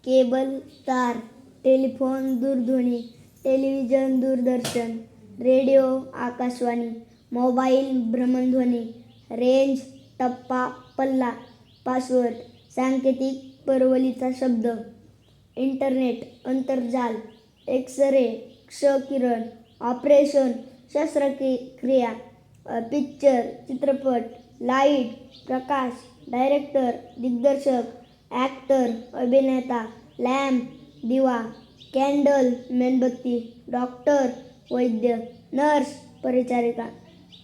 cable, तार, telephone, दूरध्वनी, television, दूरदर्शन, radio, Akashvani, mobile, भ्रमणध्वनी, रेंज, टप्पा, पल्ला, पासवर्ड, सांकेतिक परवलीचा शब्द, इंटरनेट, आंतरजाल, एक्स-रे, क्ष-किरण, ऑपरेशन, शस्त्रक्रिया, पिक्चर, चित्रपट, लाईट, प्रकाश, डायरेक्टर, दिग्दर्शक, ॲक्टर, अभिनेता, लॅम्प, दिवा, कॅन्डल, मेणबत्ती, डॉक्टर, वैद्य, नर्स, परिचारिका,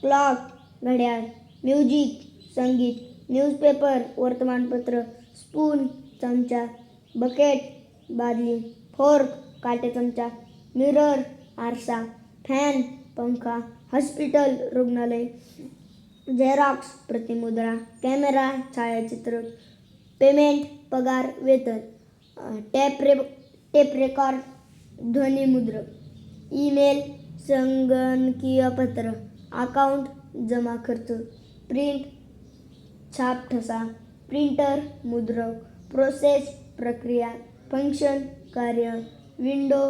क्लॉक, घड्याळ, म्युझिक, संगीत, न्यूजपेपर, वर्तमानपत्र, स्पून, चमचा, बकेट, बादली, फोर्क, काटे चमचा, मिरर, आरसा, फॅन, पंखा, हॉस्पिटल, रुग्णालय, झेरॉक्स, प्रतिमुद्रा, कॅमेरा, छायाचित्र, पेमेंट, पगार, वेतन, टेप रेकॉर्ड, ध्वनिमुद्रक, ईमेल, संगणकीय पत्र, अकाउंट, जमा खर्च, प्रिंट, छाप ठसा, प्रिंटर, मुद्रक, प्रोसेस, प्रक्रिया, फंक्शन, कार्य, विंडो,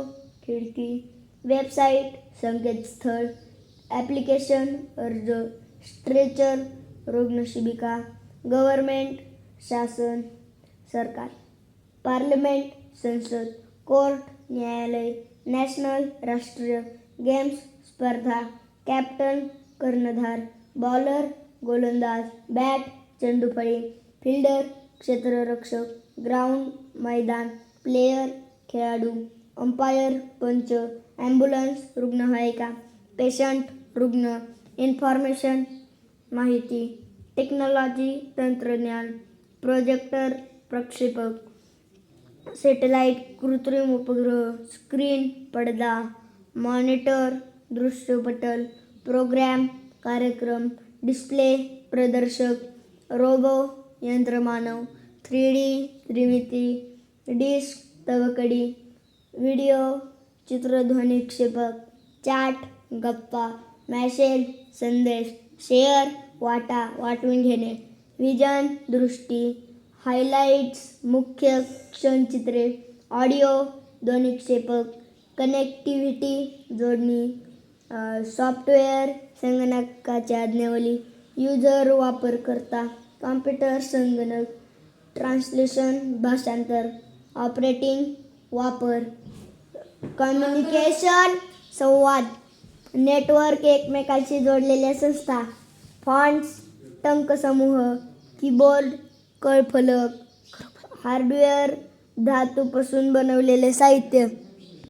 खिडकी, वेबसाईट, संकेतस्थळ, ॲप्लिकेशन, अर्ज, स्ट्रेचर, रुग्णशिबिका, गव्हर्मेंट, शासन, सरकार, पार्लमेंट, संसद, कोर्ट, न्यायालय, नॅशनल, राष्ट्रीय, गेम्स, स्पर्धा, कॅप्टन, कर्णधार, बॉलर, गोलंदाज, बॅट, चेंडूफळी, फिल्डर, क्षेत्ररक्षक, ग्राउंड, मैदान, प्लेयर, खेळाडू, अंपायर, पंच, ॲम्ब्युलन्स, रुग्णवाहिका, पेशंट, रुग्ण, इन्फॉर्मेशन, माहिती, टेक्नॉलॉजी, तंत्रज्ञान, प्रोजेक्टर, प्रक्षेपक, सॅटेलाइट, कृत्रिम उपग्रह, स्क्रीन, पडदा, मॉनिटर, दृश्यपटल, प्रोग्रॅम, कार्यक्रम, डिस्प्ले, प्रदर्शक, रोबो, यंत्रमानव, 3D, त्रिमिती, डिस्क, तवकडी, व्हिडिओ, चित्रध्वनिक्षेपक, चॅट, गप्पा, मॅसेज, संदेश, शेअर, वाटा, वाटून घेणे, व्हिजन, दृष्टी, हायलाइट्स, मुख्य क्षणचित्रे, ऑडिओ, ध्वनिक्षेपक, कनेक्टिव्हिटी, जोडणी, सॉफ्टवेअर, संगणकाची आज्ञावली, युजर, वापरकर्ता, कॉम्प्युटर, संगणक, ट्रान्सलेशन, भाषांतर, ऑपरेटिंग, वापर, कम्युनिकेशन, संवाद, नेटवर्क, एकमेकांशी जोडलेल्या संस्था, फॉन्ट्स, टंकसमूह, कीबोर्ड, कळफलक, हार्डवेअर, धातूपासून बनवलेले साहित्य,